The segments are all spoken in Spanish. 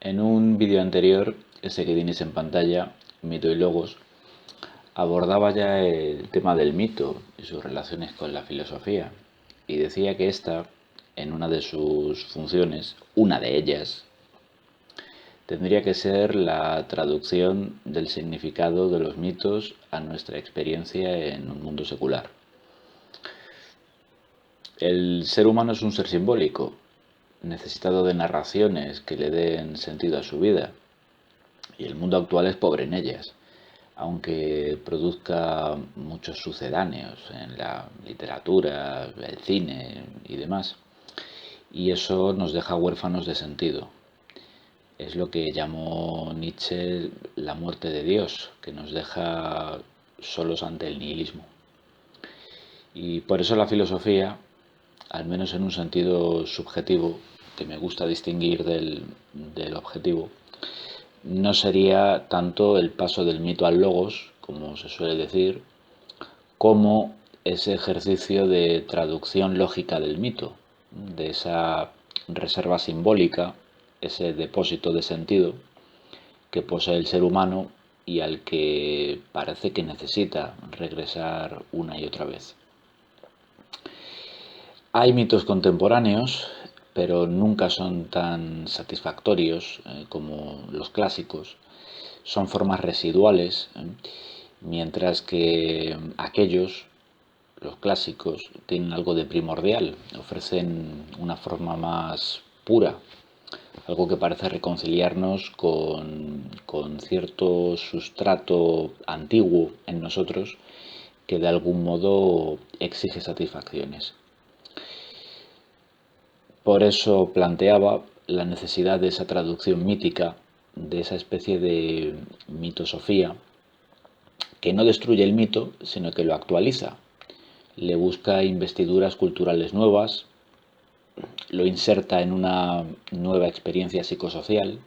En un vídeo anterior, ese que tienes en pantalla, Mito y Logos, abordaba ya el tema del mito y sus relaciones con la filosofía. Y decía que esta, en una de sus funciones, una de ellas, tendría que ser la traducción del significado de los mitos a nuestra experiencia en un mundo secular. El ser humano es un ser simbólico, necesitado de narraciones que le den sentido a su vida, y el mundo actual es pobre en ellas, aunque produzca muchos sucedáneos en la literatura, el cine y demás. Y eso nos deja huérfanos de sentido. Es lo que llamó Nietzsche la muerte de Dios, que nos deja solos ante el nihilismo. Y por eso la filosofía, al menos en un sentido subjetivo, que me gusta distinguir del objetivo, no sería tanto el paso del mito al logos, como se suele decir, como ese ejercicio de traducción lógica del mito, de esa reserva simbólica, ese depósito de sentido que posee el ser humano y al que parece que necesita regresar una y otra vez. Hay mitos contemporáneos, pero nunca son tan satisfactorios como los clásicos. Son formas residuales, mientras que aquellos, los clásicos, tienen algo de primordial, ofrecen una forma más pura, algo que parece reconciliarnos con cierto sustrato antiguo en nosotros que de algún modo exige satisfacciones. Por eso planteaba la necesidad de esa traducción mítica, de esa especie de mitosofía, que no destruye el mito, sino que lo actualiza. Le busca investiduras culturales nuevas, lo inserta en una nueva experiencia psicosocial,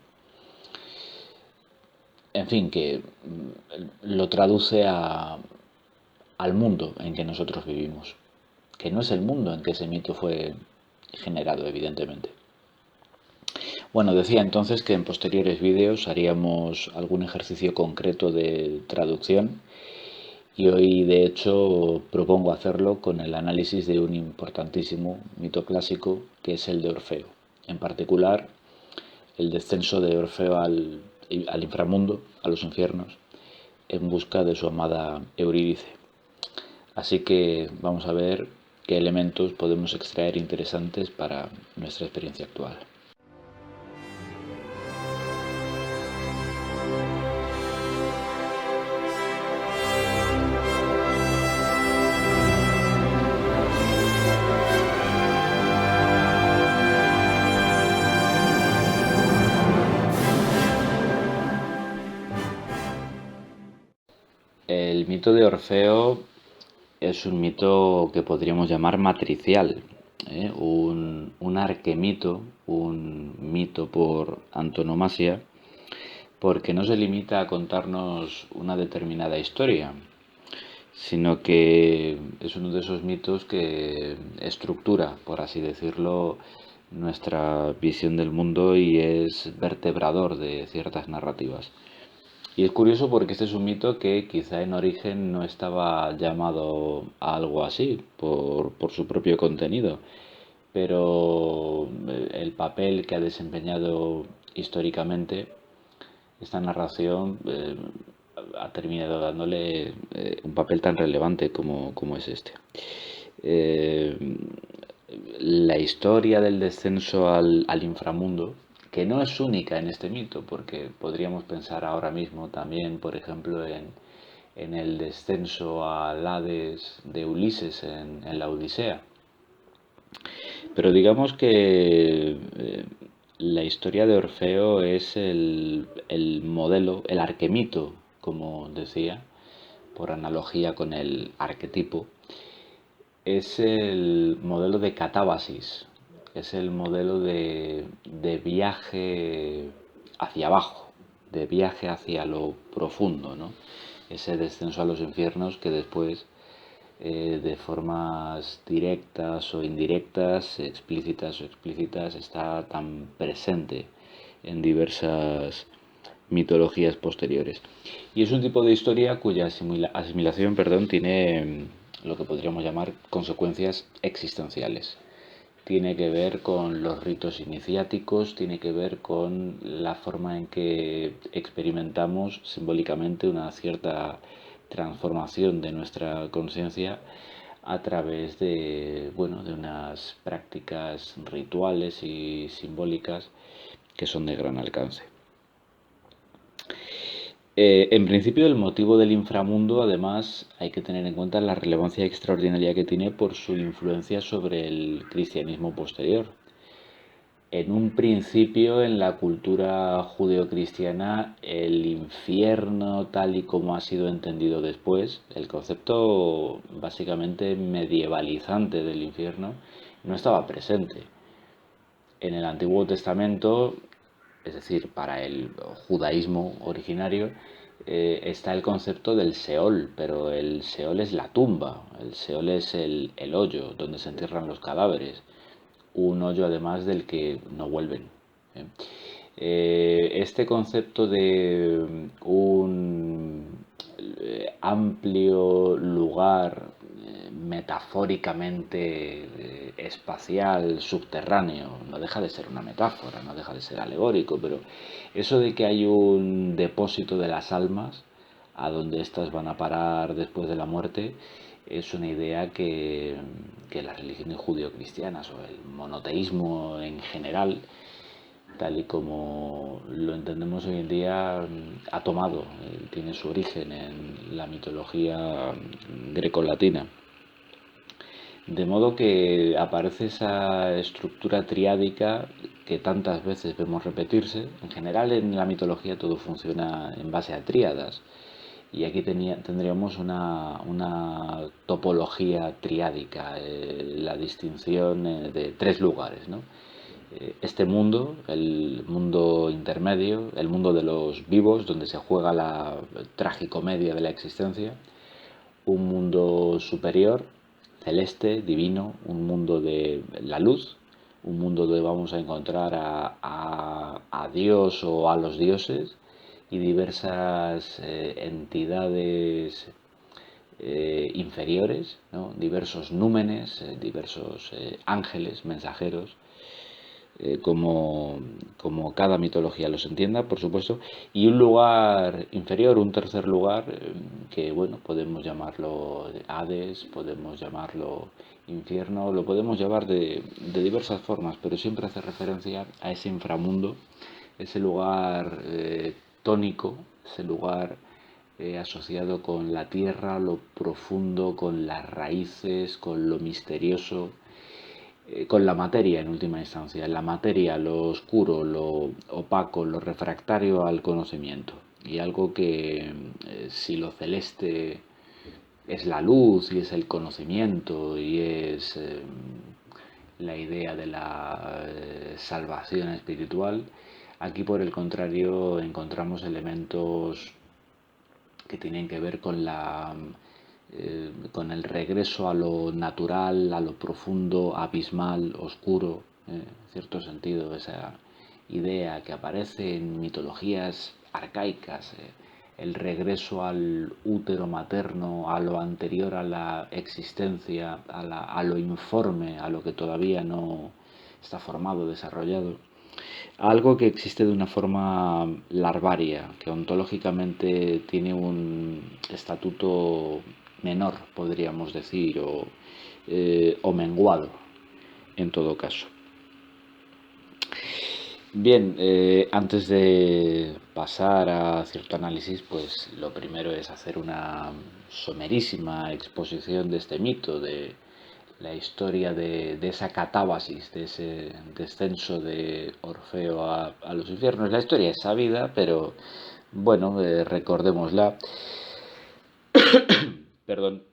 en fin, que lo traduce al mundo en que nosotros vivimos, que no es el mundo en que ese mito fue generado, evidentemente. Bueno, decía entonces que en posteriores vídeos haríamos algún ejercicio concreto de traducción y hoy de hecho propongo hacerlo con el análisis de un importantísimo mito clásico que es el de Orfeo. En particular, el descenso de Orfeo al inframundo, a los infiernos, en busca de su amada Eurídice. Así que vamos a ver qué elementos podemos extraer interesantes para nuestra experiencia actual. El mito de Orfeo es un mito que podríamos llamar matricial, un arquemito, un mito por antonomasia, porque no se limita a contarnos una determinada historia, sino que es uno de esos mitos que estructura, por así decirlo, nuestra visión del mundo y es vertebrador de ciertas narrativas. Y es curioso porque este es un mito que quizá en origen no estaba llamado a algo así, por su propio contenido, pero el papel que ha desempeñado históricamente esta narración ha terminado dándole un papel tan relevante como es este. Eh, la historia del descenso al inframundo, que no es única en este mito, porque podríamos pensar ahora mismo también, por ejemplo, en el descenso al Hades de Ulises en la Odisea. Pero digamos que la historia de Orfeo es el modelo, el arquemito, como decía, por analogía con el arquetipo, es el modelo de catábasis, es el modelo de viaje hacia abajo, de viaje hacia lo profundo, ¿no? Ese descenso a los infiernos que después, de formas directas o indirectas, explícitas o explícitas, está tan presente en diversas mitologías posteriores. Y es un tipo de historia cuya asimilación, tiene lo que podríamos llamar consecuencias existenciales. Tiene que ver con los ritos iniciáticos, tiene que ver con la forma en que experimentamos simbólicamente una cierta transformación de nuestra conciencia a través de, bueno, de unas prácticas rituales y simbólicas que son de gran alcance. En principio, el motivo del inframundo, además, hay que tener en cuenta la relevancia extraordinaria que tiene por su influencia sobre el cristianismo posterior. En un principio, en la cultura judeocristiana, el infierno, tal y como ha sido entendido después, el concepto básicamente medievalizante del infierno, no estaba presente. En el Antiguo Testamento, es decir, para el judaísmo originario, está el concepto del Seol, pero el Seol es la tumba, el Seol es el hoyo donde se entierran los cadáveres, un hoyo además del que no vuelven. ¿eh? Este concepto de un amplio lugar metafóricamente espacial, subterráneo, no deja de ser una metáfora, no deja de ser alegórico, pero eso de que hay un depósito de las almas a donde éstas van a parar después de la muerte, es una idea que las religiones judeocristianas o el monoteísmo en general, tal y como lo entendemos hoy en día, ha tomado, tiene su origen en la mitología grecolatina. De modo que aparece esa estructura triádica que tantas veces vemos repetirse. En general en la mitología todo funciona en base a tríadas. Y aquí tendríamos una topología triádica, la distinción de tres lugares, ¿no? Este mundo, el mundo intermedio, el mundo de los vivos, donde se juega la tragicomedia de la existencia, un mundo superior, celeste, divino, un mundo de la luz, un mundo donde vamos a encontrar a Dios o a los dioses y diversas entidades inferiores, ¿no? Diversos númenes, diversos ángeles, mensajeros, como cada mitología los entienda, por supuesto, y un lugar inferior, un tercer lugar, que bueno, podemos llamarlo Hades, podemos llamarlo infierno, lo podemos llamar de diversas formas, pero siempre hace referencia a ese inframundo, ese lugar tónico, ese lugar asociado con la tierra, lo profundo, con las raíces, con lo misterioso, con la materia en última instancia, la materia, lo oscuro, lo opaco, lo refractario al conocimiento. Y algo que si lo celeste es la luz y es el conocimiento y es la idea de la salvación espiritual, aquí por el contrario encontramos elementos que tienen que ver con el regreso a lo natural, a lo profundo, abismal, oscuro, en cierto sentido, esa idea que aparece en mitologías arcaicas, el regreso al útero materno, a lo anterior a la existencia, a lo informe, a lo que todavía no está formado, desarrollado. Algo que existe de una forma larvaria, que ontológicamente tiene un estatuto menor, podríamos decir, o menguado, en todo caso. Bien, antes de pasar a cierto análisis, pues lo primero es hacer una somerísima exposición de este mito, de la historia de esa catábasis, de ese descenso de Orfeo a los infiernos. La historia es sabida, pero bueno, recordémosla. Perdón.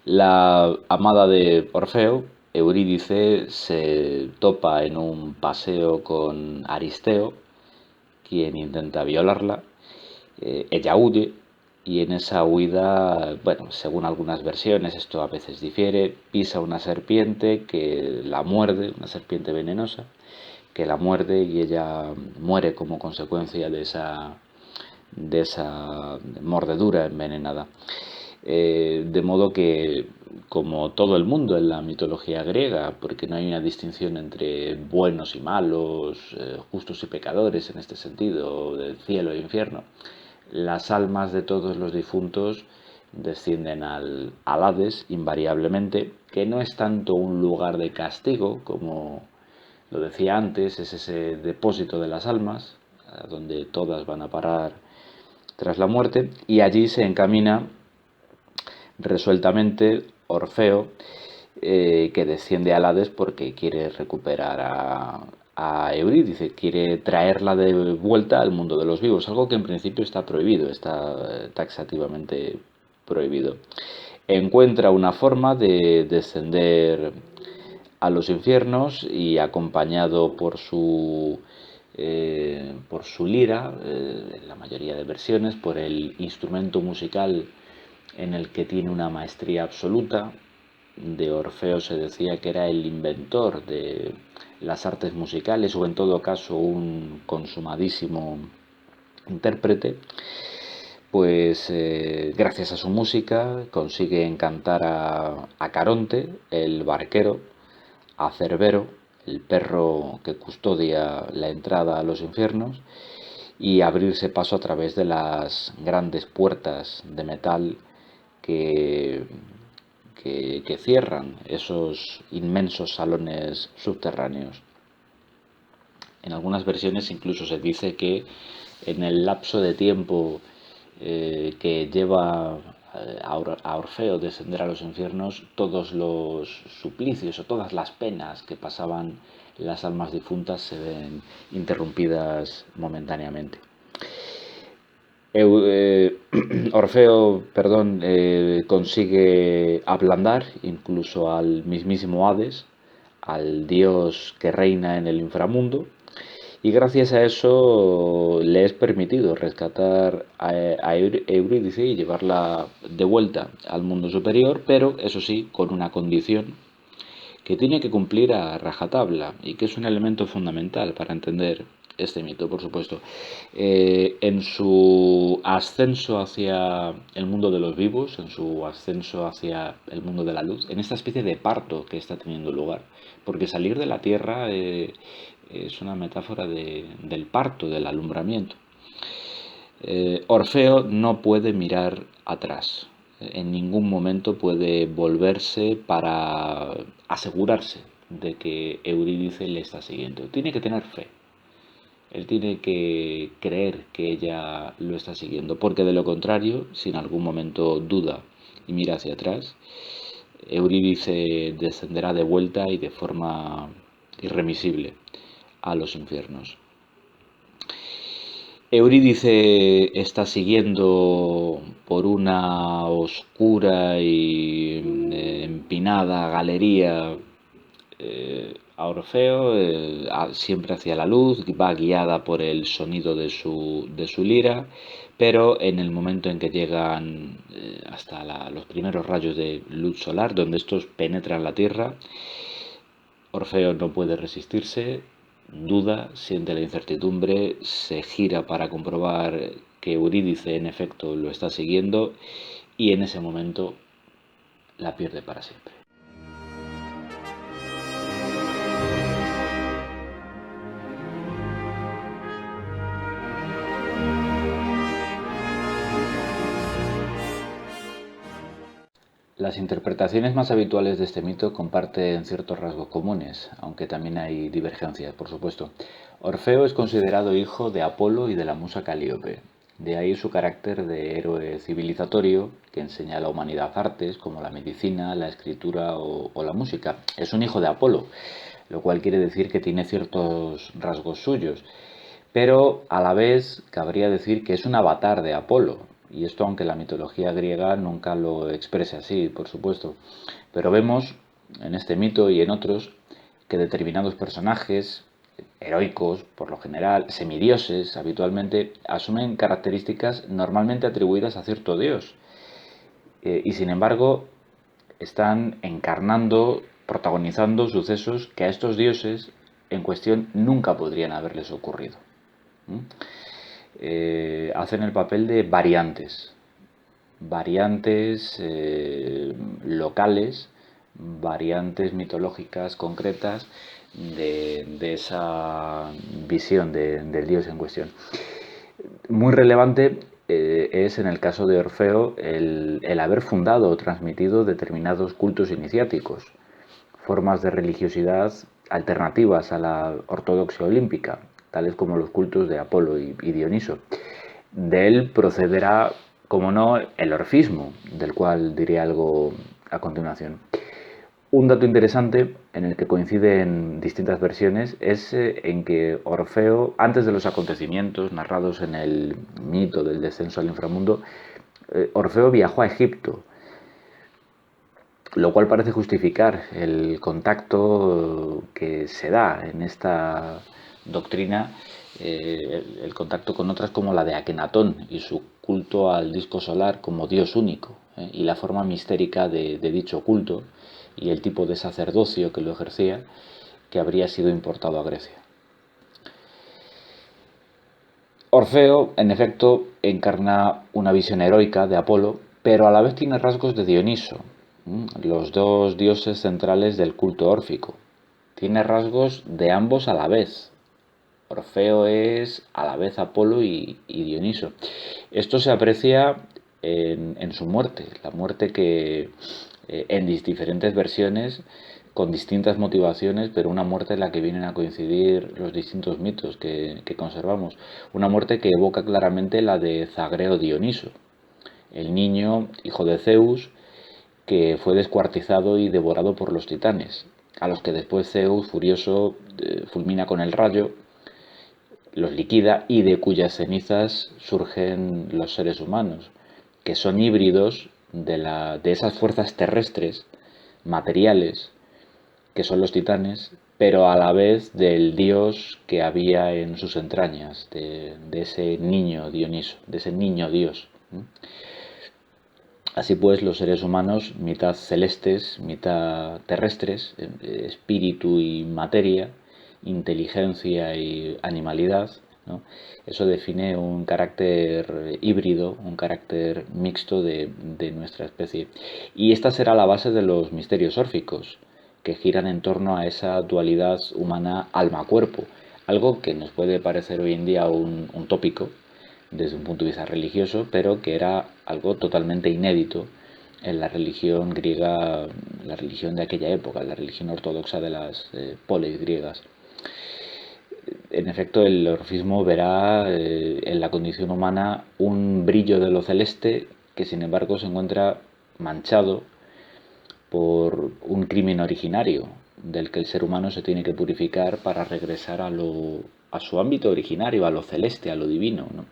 La amada de Orfeo, Eurídice, se topa en un paseo con Aristeo, quien intenta violarla. Ella huye y en esa huida, bueno, según algunas versiones, esto a veces difiere, pisa una serpiente que la muerde, una serpiente venenosa, que la muerde y ella muere como consecuencia de esa mordedura envenenada. De modo que, como todo el mundo en la mitología griega, porque no hay una distinción entre buenos y malos, justos y pecadores en este sentido, del cielo e infierno, las almas de todos los difuntos descienden al Hades invariablemente, que no es tanto un lugar de castigo como lo decía antes, es ese depósito de las almas, a donde todas van a parar tras la muerte, y allí se encamina resueltamente Orfeo, que desciende al Hades porque quiere recuperar a Eurídice, quiere traerla de vuelta al mundo de los vivos, algo que en principio está prohibido, está taxativamente prohibido. Encuentra una forma de descender a los infiernos y acompañado por su lira, en la mayoría de versiones, por el instrumento musical en el que tiene una maestría absoluta. De Orfeo se decía que era el inventor de las artes musicales o en todo caso un consumadísimo intérprete. Pues gracias a su música consigue encantar a Caronte, el barquero, a Cerbero, el perro que custodia la entrada a los infiernos, y abrirse paso a través de las grandes puertas de metal que, que cierran esos inmensos salones subterráneos. En algunas versiones incluso se dice que en el lapso de tiempo que lleva a Orfeo descender a los infiernos, todos los suplicios o todas las penas que pasaban las almas difuntas se ven interrumpidas momentáneamente. Orfeo, perdón, consigue ablandar incluso al mismísimo Hades, al dios que reina en el inframundo, y gracias a eso le es permitido rescatar a Eurídice y llevarla de vuelta al mundo superior, pero eso sí, con una condición que tiene que cumplir a rajatabla y que es un elemento fundamental para entender este mito, por supuesto. En su ascenso hacia el mundo de los vivos, en su ascenso hacia el mundo de la luz, en esta especie de parto que está teniendo lugar, porque salir de la tierra es una metáfora del parto, del alumbramiento. Orfeo no puede mirar atrás, en ningún momento puede volverse para asegurarse de que Eurídice le está siguiendo. Tiene que tener fe. Él tiene que creer que ella lo está siguiendo, porque de lo contrario, si en algún momento duda y mira hacia atrás, Eurídice descenderá de vuelta y de forma irremisible a los infiernos. Eurídice está siguiendo por una oscura y empinada galería a Orfeo, siempre hacia la luz, va guiada por el sonido de su lira, pero en el momento en que llegan hasta los primeros rayos de luz solar, donde estos penetran la tierra, Orfeo no puede resistirse, duda, siente la incertidumbre, se gira para comprobar que Eurídice en efecto lo está siguiendo y en ese momento la pierde para siempre. Las interpretaciones más habituales de este mito comparten ciertos rasgos comunes, aunque también hay divergencias, por supuesto. Orfeo es considerado hijo de Apolo y de la musa Calíope. De ahí su carácter de héroe civilizatorio que enseña a la humanidad artes como la medicina, la escritura o la música. Es un hijo de Apolo, lo cual quiere decir que tiene ciertos rasgos suyos, pero a la vez cabría decir que es un avatar de Apolo, y esto aunque la mitología griega nunca lo exprese así, por supuesto. Pero vemos en este mito y en otros que determinados personajes heroicos, por lo general, semidioses, habitualmente, asumen características normalmente atribuidas a cierto dios. Y sin embargo, están encarnando, protagonizando sucesos que a estos dioses en cuestión nunca podrían haberles ocurrido. Hacen el papel de variantes locales, variantes mitológicas concretas de esa visión del dios en cuestión. Muy relevante es en el caso de Orfeo el haber fundado o transmitido determinados cultos iniciáticos, formas de religiosidad alternativas a la ortodoxia olímpica, tales como los cultos de Apolo y Dioniso. De él procederá, como no, el orfismo, del cual diré algo a continuación. Un dato interesante en el que coinciden distintas versiones es en que Orfeo, antes de los acontecimientos narrados en el mito del descenso al inframundo, Orfeo viajó a Egipto, lo cual parece justificar el contacto que se da en esta doctrina, el contacto con otras como la de Akenatón y su culto al disco solar como dios único, y la forma mistérica de dicho culto y el tipo de sacerdocio que lo ejercía, que habría sido importado a Grecia. Orfeo, en efecto, encarna una visión heroica de Apolo, pero a la vez tiene rasgos de Dioniso, los dos dioses centrales del culto órfico. Tiene rasgos de ambos a la vez. Orfeo es a la vez Apolo y Dioniso. Esto se aprecia en su muerte, la muerte que en diferentes versiones, con distintas motivaciones, pero una muerte en la que vienen a coincidir los distintos mitos que conservamos. Una muerte que evoca claramente la de Zagreo Dioniso, el niño, hijo de Zeus, que fue descuartizado y devorado por los titanes, a los que después Zeus, furioso, fulmina con el rayo, los liquida y de cuyas cenizas surgen los seres humanos, que son híbridos de esas fuerzas terrestres, materiales, que son los titanes, pero a la vez del dios que había en sus entrañas, de ese niño Dioniso, de ese niño dios. Así pues, los seres humanos, mitad celestes, mitad terrestres, espíritu y materia, inteligencia y animalidad, ¿no? Eso define un carácter híbrido, un carácter mixto de nuestra especie. Y esta será la base de los misterios órficos, que giran en torno a esa dualidad humana alma-cuerpo, algo que nos puede parecer hoy en día un tópico, desde un punto de vista religioso, pero que era algo totalmente inédito en la religión griega, la religión de aquella época, la religión ortodoxa de las polis griegas. En efecto, el orfismo verá en la condición humana un brillo de lo celeste que, sin embargo, se encuentra manchado por un crimen originario del que el ser humano se tiene que purificar para regresar a su ámbito originario, a lo celeste, a lo divino, ¿no?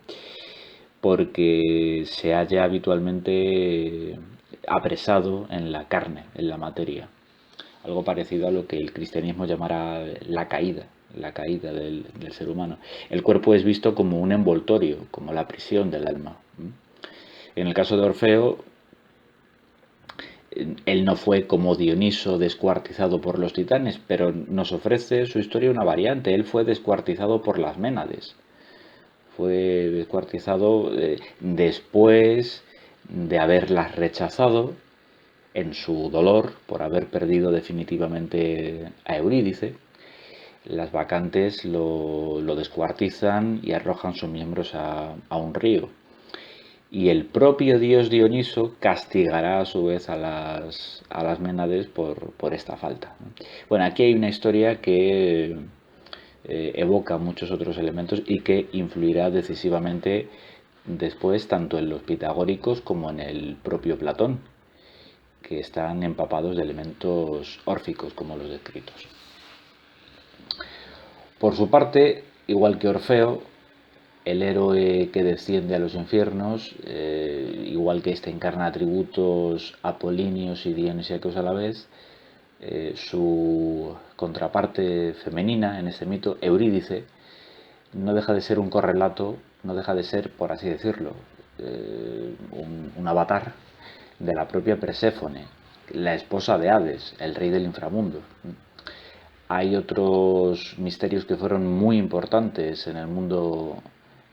Porque se halla habitualmente apresado en la carne, en la materia. Algo parecido a lo que el cristianismo llamará la caída del ser humano. El cuerpo es visto como un envoltorio, como la prisión del alma. En el caso de Orfeo, él no fue como Dioniso descuartizado por los titanes, pero nos ofrece su historia una variante. Él fue descuartizado por las Ménades. Fue descuartizado después de haberlas rechazado en su dolor por haber perdido definitivamente a Eurídice. Las bacantes lo descuartizan y arrojan sus miembros a un río. Y el propio dios Dioniso castigará a su vez a las Ménades por esta falta. Bueno, aquí hay una historia que evoca muchos otros elementos y que influirá decisivamente después tanto en los pitagóricos como en el propio Platón, que están empapados de elementos órficos como los descritos. Por su parte, igual que Orfeo, el héroe que desciende a los infiernos, igual que este encarna atributos apolíneos y dionisíacos a la vez, su contraparte femenina en este mito, Eurídice, no deja de ser un correlato, no deja de ser, por así decirlo, un avatar de la propia Perséfone, la esposa de Hades, el rey del inframundo. Hay otros misterios que fueron muy importantes en el mundo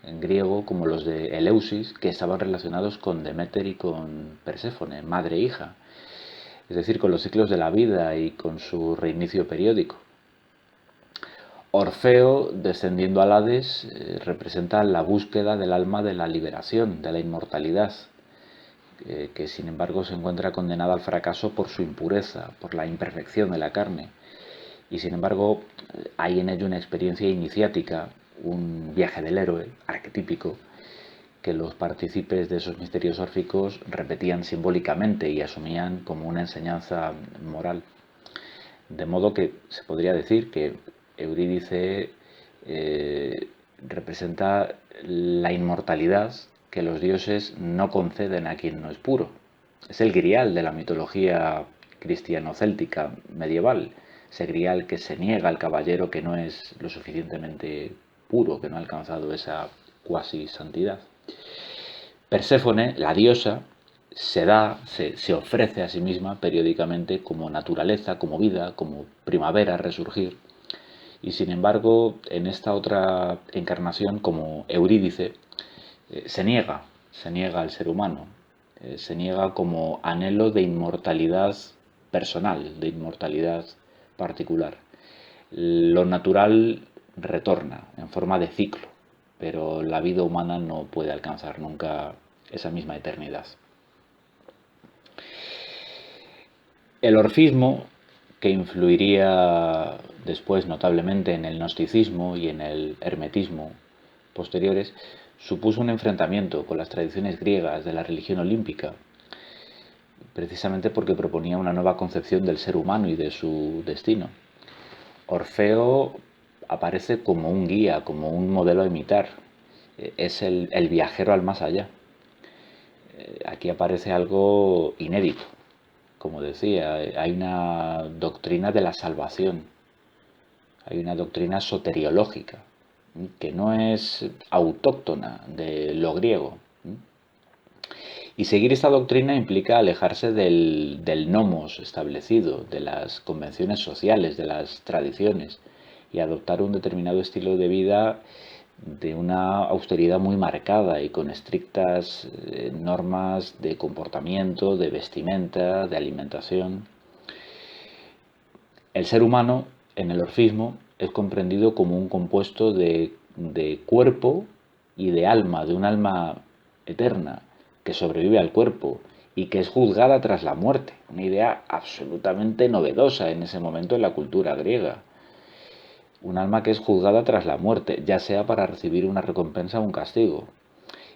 en griego, como los de Eleusis, que estaban relacionados con Deméter y con Perséfone, madre e hija, es decir, con los ciclos de la vida y con su reinicio periódico. Orfeo, descendiendo al Hades, representa la búsqueda del alma de la liberación, de la inmortalidad, que sin embargo se encuentra condenada al fracaso por su impureza, por la imperfección de la carne. Y sin embargo hay en ello una experiencia iniciática, un viaje del héroe arquetípico, que los partícipes de esos misterios órficos repetían simbólicamente y asumían como una enseñanza moral. De modo que se podría decir que Eurídice representa la inmortalidad que los dioses no conceden a quien no es puro. Es el grial de la mitología cristiano-céltica medieval, ese grial que se niega al caballero que no es lo suficientemente puro, que no ha alcanzado esa cuasi santidad. Perséfone, la diosa, se ofrece a sí misma periódicamente como naturaleza, como vida, como primavera, resurgir. Y sin embargo, en esta otra encarnación, como Eurídice, se niega al ser humano, se niega como anhelo de inmortalidad personal, de inmortalidad particular. Lo natural retorna en forma de ciclo, pero la vida humana no puede alcanzar nunca esa misma eternidad. El orfismo, que influiría después notablemente en el gnosticismo y en el hermetismo posteriores, supuso un enfrentamiento con las tradiciones griegas de la religión olímpica, precisamente porque proponía una nueva concepción del ser humano y de su destino. Orfeo aparece como un guía, como un modelo a imitar. Es el viajero al más allá. Aquí aparece algo inédito. Como decía, hay una doctrina de la salvación, hay una doctrina soteriológica, que no es autóctona de lo griego. Y seguir esta doctrina implica alejarse del nomos establecido, de las convenciones sociales, de las tradiciones, y adoptar un determinado estilo de vida de una austeridad muy marcada y con estrictas normas de comportamiento, de vestimenta, de alimentación. El ser humano, en el orfismo, es comprendido como un compuesto de cuerpo y de alma, de un alma eterna, que sobrevive al cuerpo y que es juzgada tras la muerte. Una idea absolutamente novedosa en ese momento en la cultura griega. Un alma que es juzgada tras la muerte, ya sea para recibir una recompensa o un castigo.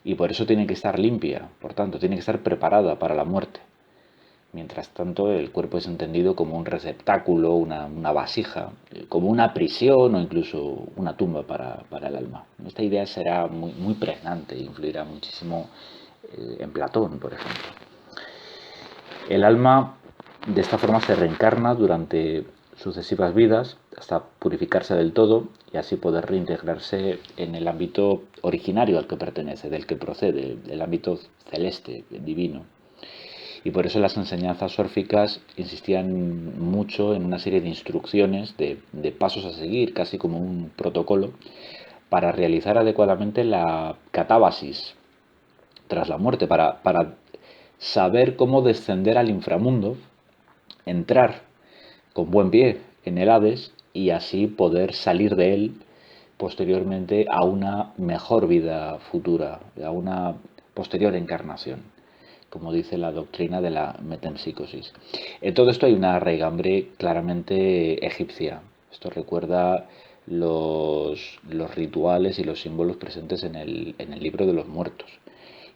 Y por eso tiene que estar limpia, por tanto, tiene que estar preparada para la muerte. Mientras tanto, el cuerpo es entendido como un receptáculo, una vasija, como una prisión o incluso una tumba para el alma. Esta idea será muy pregnante e influirá muchísimo en Platón, por ejemplo. El alma de esta forma se reencarna durante sucesivas vidas hasta purificarse del todo y así poder reintegrarse en el ámbito originario al que pertenece, del que procede, el ámbito celeste, divino. Y por eso las enseñanzas órficas insistían mucho en una serie de instrucciones, de pasos a seguir, casi como un protocolo, para realizar adecuadamente la catábasis tras la muerte, para saber cómo descender al inframundo, entrar con buen pie en el Hades y así poder salir de él posteriormente a una mejor vida futura, a una posterior encarnación, como dice la doctrina de la metempsicosis. En todo esto hay una raigambre claramente egipcia. Esto recuerda los rituales y los símbolos presentes en el libro de los muertos.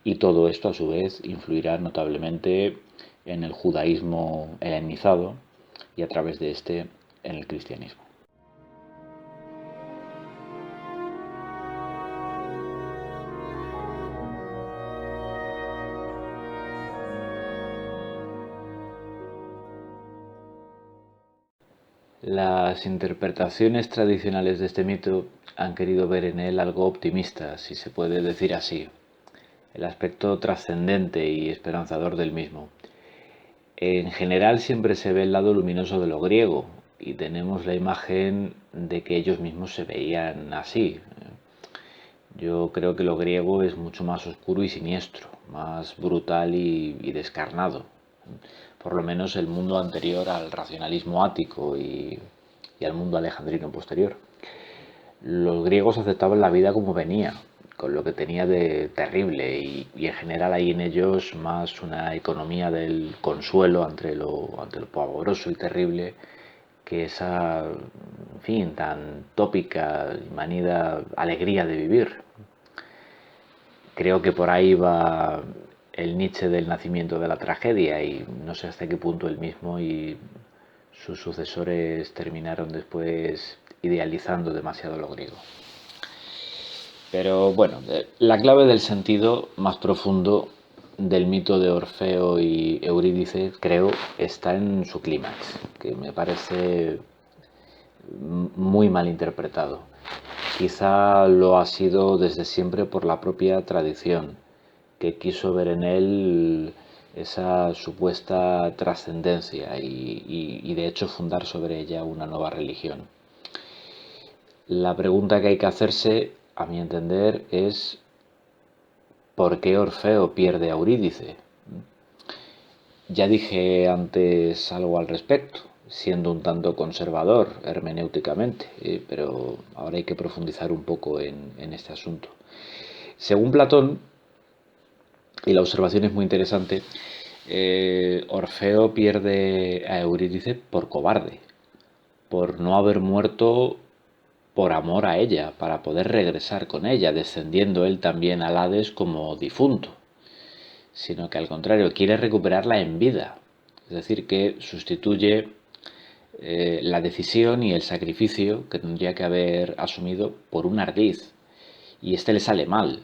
Y todo esto a su vez influirá notablemente en el judaísmo helenizado y a través de este en el cristianismo. Las interpretaciones tradicionales de este mito han querido ver en él algo optimista, si se puede decir así, el aspecto trascendente y esperanzador del mismo. En general siempre se ve el lado luminoso de lo griego, y tenemos la imagen de que ellos mismos se veían así. Yo creo que lo griego es mucho más oscuro y siniestro, más brutal y descarnado. Por lo menos el mundo anterior al racionalismo ático y al mundo alejandrino posterior. Los griegos aceptaban la vida como venía, con lo que tenía de terrible y en general hay en ellos más una economía del consuelo ante lo pavoroso y terrible que esa, en fin, tan tópica y manida alegría de vivir. Creo que por ahí va el Nietzsche del nacimiento de la tragedia y no sé hasta qué punto él mismo y sus sucesores terminaron después idealizando demasiado lo griego. Pero bueno, la clave del sentido más profundo del mito de Orfeo y Eurídice, creo, está en su clímax, que me parece muy mal interpretado. Quizá lo ha sido desde siempre por la propia tradición, que quiso ver en él esa supuesta trascendencia y de hecho fundar sobre ella una nueva religión. La pregunta que hay que hacerse, a mi entender, es ¿por qué Orfeo pierde a Eurídice? Ya dije antes algo al respecto, siendo un tanto conservador hermenéuticamente, pero ahora hay que profundizar un poco en este asunto. Según Platón, y la observación es muy interesante, Orfeo pierde a Eurídice por cobarde, por no haber muerto por amor a ella, para poder regresar con ella, descendiendo él también al Hades como difunto, sino que al contrario quiere recuperarla en vida, es decir, que sustituye la decisión y el sacrificio que tendría que haber asumido por un ardiz, y este le sale mal,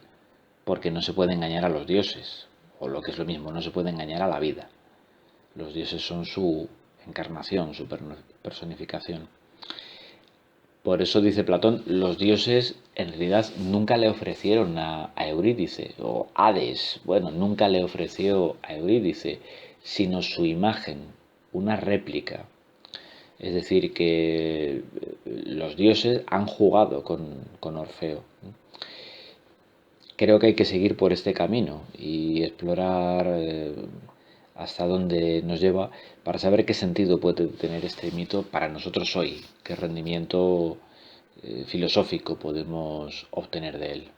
porque no se puede engañar a los dioses, o lo que es lo mismo, no se puede engañar a la vida. Los dioses son su encarnación, su personificación. Por eso dice Platón, los dioses en realidad nunca le ofrecieron a Eurídice, o Hades, bueno, nunca le ofreció a Eurídice, sino su imagen, una réplica. Es decir, que los dioses han jugado con Orfeo. Creo que hay que seguir por este camino y explorar hasta dónde nos lleva para saber qué sentido puede tener este mito para nosotros hoy, qué rendimiento filosófico podemos obtener de él.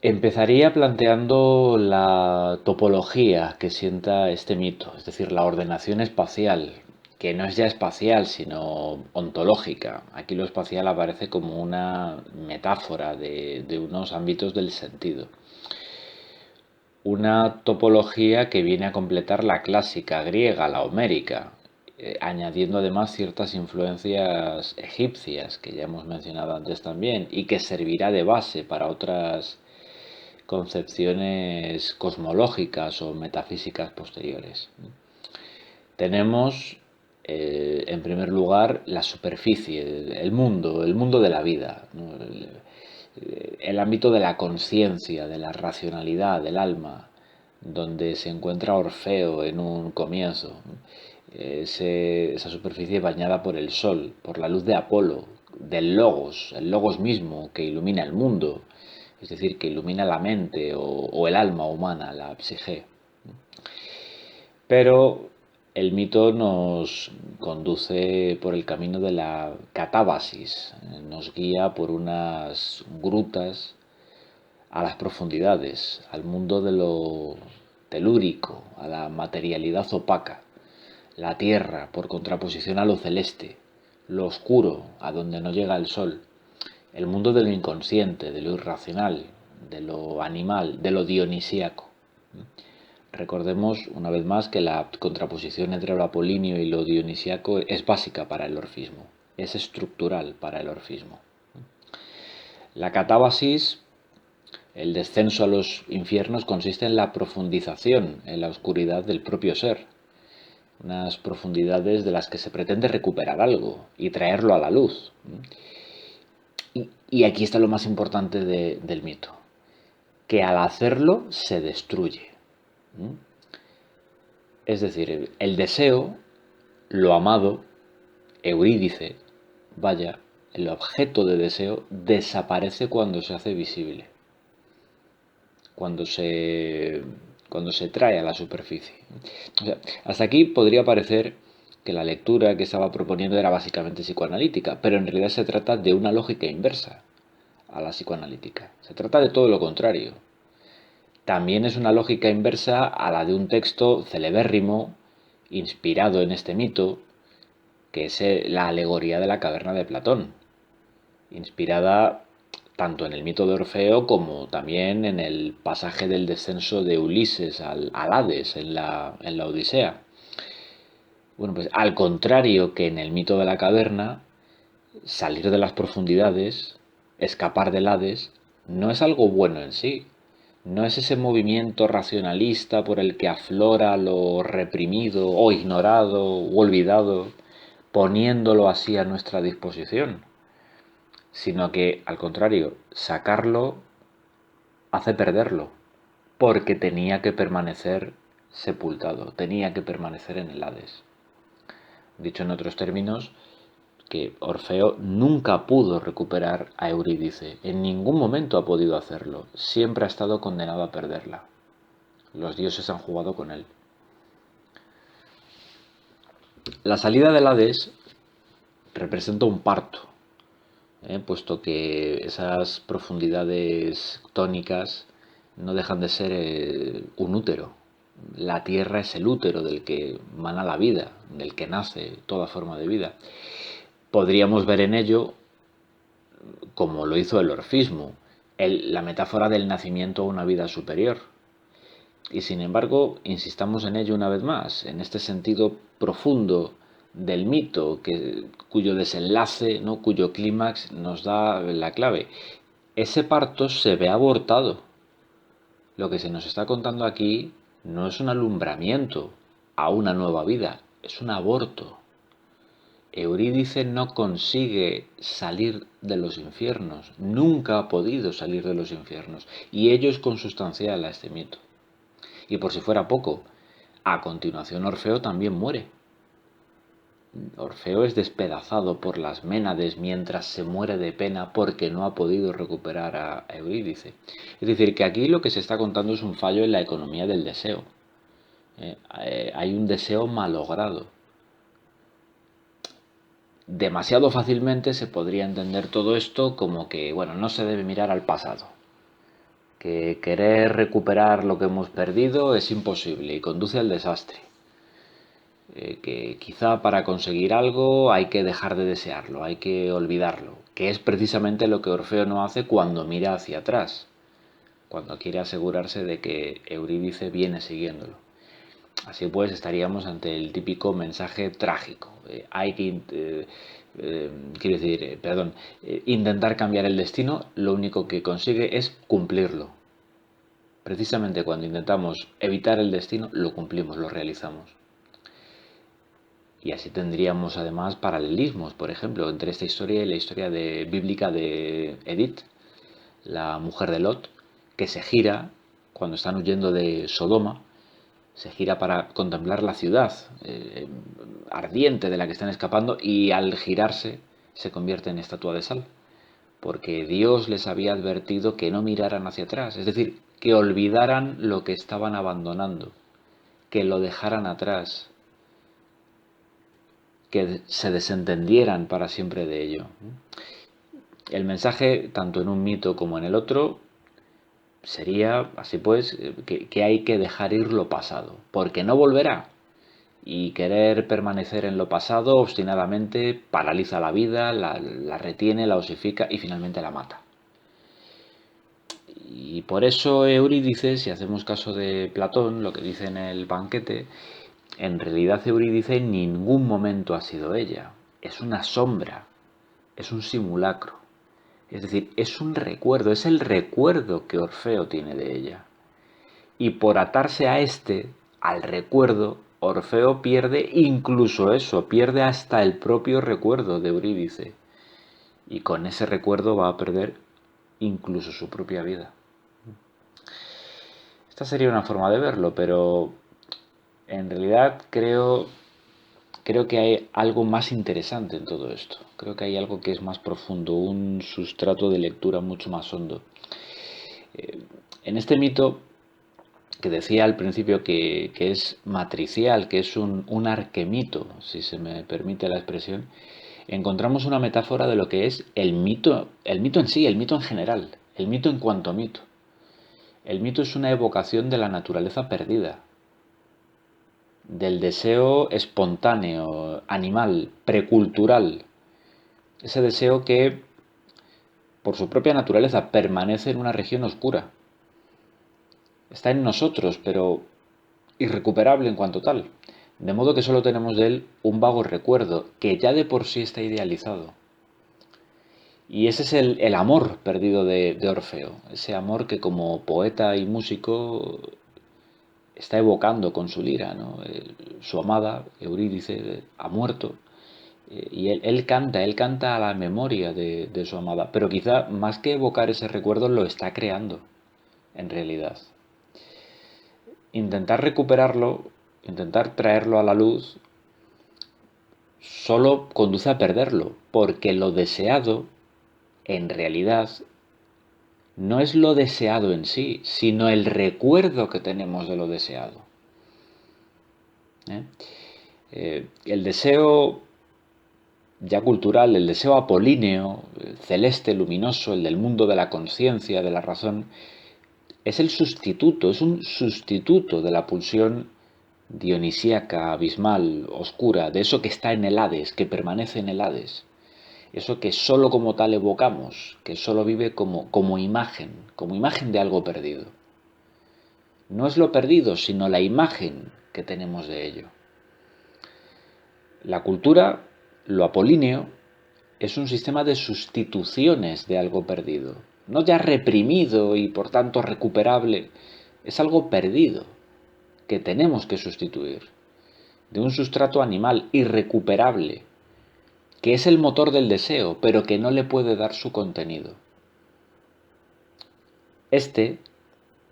Empezaría planteando la topología que sienta este mito, es decir, la ordenación espacial, que no es ya espacial, sino ontológica. Aquí lo espacial aparece como una metáfora de unos ámbitos del sentido. Una topología que viene a completar la clásica griega, la homérica, añadiendo además ciertas influencias egipcias que ya hemos mencionado antes también y que servirá de base para otras concepciones cosmológicas o metafísicas posteriores. Tenemos, en primer lugar, la superficie, el mundo de la vida, ¿no? El ámbito de la conciencia, de la racionalidad, del alma, donde se encuentra Orfeo en un comienzo. Esa superficie bañada por el sol, por la luz de Apolo, del logos, el logos mismo que ilumina el mundo, es decir, que ilumina la mente o el alma humana, la psique. Pero el mito nos conduce por el camino de la catábasis, nos guía por unas grutas a las profundidades, al mundo de lo telúrico, a la materialidad opaca, la tierra por contraposición a lo celeste, lo oscuro, a donde no llega el sol, el mundo de lo inconsciente, de lo irracional, de lo animal, de lo dionisíaco. Recordemos una vez más que la contraposición entre lo apolíneo y lo dionisíaco es básica para el orfismo, es estructural para el orfismo. La catábasis, el descenso a los infiernos, consiste en la profundización en la oscuridad del propio ser, unas profundidades de las que se pretende recuperar algo y traerlo a la luz. Y aquí está lo más importante del mito, que al hacerlo se destruye. Es decir, el deseo lo amado, Eurídice, vaya, el objeto de deseo desaparece cuando se hace visible, cuando se, cuando se trae a la superficie. O sea, hasta aquí podría parecer que la lectura que estaba proponiendo era básicamente psicoanalítica, pero en realidad se trata de una lógica inversa a la psicoanalítica. Se trata de todo lo contrario. También es una lógica inversa a la de un texto celebérrimo, inspirado en este mito, que es la alegoría de la caverna de Platón, inspirada tanto en el mito de Orfeo como también en el pasaje del descenso de Ulises al Hades en la Odisea. Bueno, pues al contrario que en el mito de la caverna, salir de las profundidades, escapar del Hades, no es algo bueno en sí. No es ese movimiento racionalista por el que aflora lo reprimido o ignorado o olvidado, poniéndolo así a nuestra disposición, sino que, al contrario, sacarlo hace perderlo, porque tenía que permanecer sepultado, tenía que permanecer en el Hades. Dicho en otros términos, que Orfeo nunca pudo recuperar a Eurídice, en ningún momento ha podido hacerlo, siempre ha estado condenado a perderla. Los dioses han jugado con él. La salida del Hades representa un parto, puesto que esas profundidades tónicas no dejan de ser un útero. La tierra es el útero del que mana la vida, del que nace toda forma de vida. Podríamos ver en ello, como lo hizo el orfismo, la metáfora del nacimiento a una vida superior. Y sin embargo, insistamos en ello una vez más, en este sentido profundo del mito, cuyo desenlace, ¿no? Cuyo clímax nos da la clave. Ese parto se ve abortado. Lo que se nos está contando aquí no es un alumbramiento a una nueva vida, es un aborto. Eurídice no consigue salir de los infiernos, nunca ha podido salir de los infiernos, y ello es consustancial a este mito. Y por si fuera poco, a continuación Orfeo también muere. Orfeo es despedazado por las Ménades mientras se muere de pena porque no ha podido recuperar a Eurídice. Es decir, que aquí lo que se está contando es un fallo en la economía del deseo. Hay un deseo malogrado. Demasiado fácilmente se podría entender todo esto como que, bueno, no se debe mirar al pasado, que querer recuperar lo que hemos perdido es imposible y conduce al desastre. Que quizá para conseguir algo hay que dejar de desearlo, hay que olvidarlo, que es precisamente lo que Orfeo no hace cuando mira hacia atrás, cuando quiere asegurarse de que Eurídice viene siguiéndolo. Así pues, estaríamos ante el típico mensaje trágico. Hay que, quiero decir, intentar cambiar el destino, lo único que consigue es cumplirlo. Precisamente cuando intentamos evitar el destino, lo cumplimos, lo realizamos. Y así tendríamos además paralelismos, por ejemplo, entre esta historia y la historia bíblica de Edith, la mujer de Lot, que se gira cuando están huyendo de Sodoma, se gira para contemplar la ciudad ardiente de la que están escapando y al girarse se convierte en estatua de sal, porque Dios les había advertido que no miraran hacia atrás, es decir, que olvidaran lo que estaban abandonando, que lo dejaran atrás, que se desentendieran para siempre de ello. El mensaje, tanto en un mito como en el otro, sería, así pues, que hay que dejar ir lo pasado, porque no volverá. Y querer permanecer en lo pasado obstinadamente paraliza la vida, la retiene, la osifica y finalmente la mata. Y por eso Eurídice, si hacemos caso de Platón, lo que dice en el banquete, en realidad Eurídice en ningún momento ha sido ella. Es una sombra, es un simulacro. Es decir, es un recuerdo, es el recuerdo que Orfeo tiene de ella. Y por atarse a al recuerdo, Orfeo pierde incluso eso, pierde hasta el propio recuerdo de Eurídice. Y con ese recuerdo va a perder incluso su propia vida. Esta sería una forma de verlo, pero en realidad creo creo que hay algo más interesante en todo esto. Creo que hay algo que es más profundo, un sustrato de lectura mucho más hondo. En este mito que decía al principio que es matricial, que es un arquemito, si se me permite la expresión, encontramos una metáfora de lo que es el mito en sí, el mito en general, el mito en cuanto mito. El mito es una evocación de la naturaleza perdida, del deseo espontáneo, animal, precultural, ese deseo que, por su propia naturaleza, permanece en una región oscura. Está en nosotros, pero irrecuperable en cuanto tal. De modo que solo tenemos de él un vago recuerdo, que ya de por sí está idealizado. Y ese es el amor perdido de Orfeo, ese amor que como poeta y músico está evocando con su lira, ¿no? Su amada, Eurídice, ha muerto, y él canta a la memoria de su amada, pero quizá más que evocar ese recuerdo lo está creando, en realidad. Intentar recuperarlo, intentar traerlo a la luz, solo conduce a perderlo, porque lo deseado, en realidad, no es lo deseado en sí, sino el recuerdo que tenemos de lo deseado. ¿Eh? El deseo ya cultural, el deseo apolíneo, celeste, luminoso, el del mundo de la conciencia, de la razón, es el sustituto, es un sustituto de la pulsión dionisíaca, abismal, oscura, de eso que está en el Hades, que permanece en el Hades, eso que sólo como tal evocamos, que sólo vive como imagen de algo perdido. No es lo perdido, sino la imagen que tenemos de ello. La cultura, lo apolíneo, es un sistema de sustituciones de algo perdido. No ya reprimido y por tanto recuperable, es algo perdido que tenemos que sustituir. De un sustrato animal irrecuperable, que es el motor del deseo, pero que no le puede dar su contenido. Este,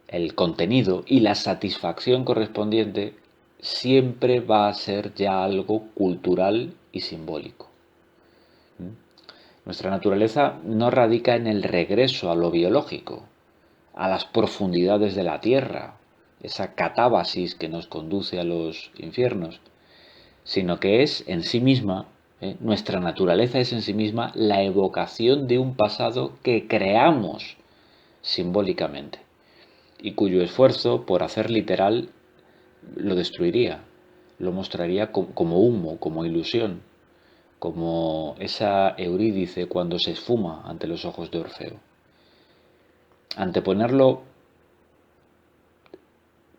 el contenido y la satisfacción correspondiente, siempre va a ser ya algo cultural y simbólico. Nuestra naturaleza no radica en el regreso a lo biológico, a las profundidades de la tierra, esa catábasis que nos conduce a los infiernos, sino que es en sí misma, nuestra naturaleza es en sí misma la evocación de un pasado que creamos simbólicamente y cuyo esfuerzo por hacer literal lo destruiría, lo mostraría como humo, como ilusión, como esa Eurídice cuando se esfuma ante los ojos de Orfeo.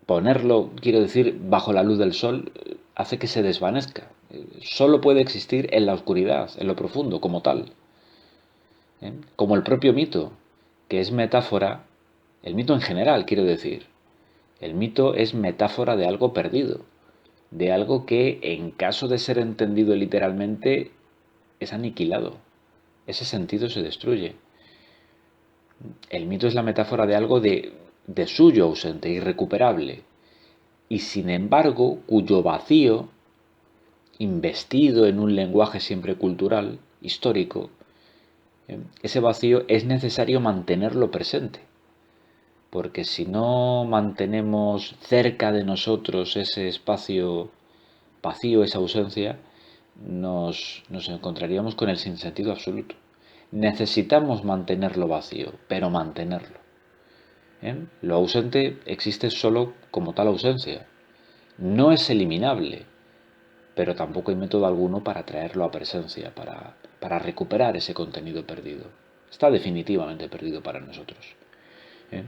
Ponerlo, quiero decir, bajo la luz del sol, hace que se desvanezca. Solo puede existir en la oscuridad, en lo profundo, como tal. Como el propio mito, que es metáfora, el mito en general, quiero decir. El mito es metáfora de algo perdido, de algo que, en caso de ser entendido literalmente, es aniquilado. Ese sentido se destruye. El mito es la metáfora de algo de suyo ausente, irrecuperable, y sin embargo cuyo vacío, investido en un lenguaje siempre cultural, histórico, ese vacío es necesario mantenerlo presente, porque si no mantenemos cerca de nosotros ese espacio vacío, esa ausencia, nos encontraríamos con el sinsentido absoluto. Necesitamos mantenerlo vacío, pero mantenerlo. Lo ausente existe solo como tal ausencia. No es eliminable, pero tampoco hay método alguno para traerlo a presencia, para recuperar ese contenido perdido. Está definitivamente perdido para nosotros. ¿eh?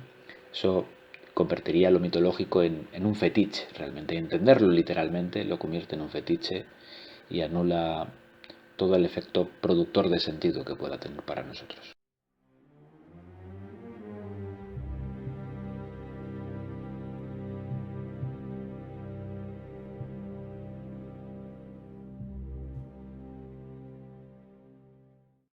Eso convertiría lo mitológico en un fetiche, realmente. Entenderlo literalmente lo convierte en un fetiche y anula todo el efecto productor de sentido que pueda tener para nosotros.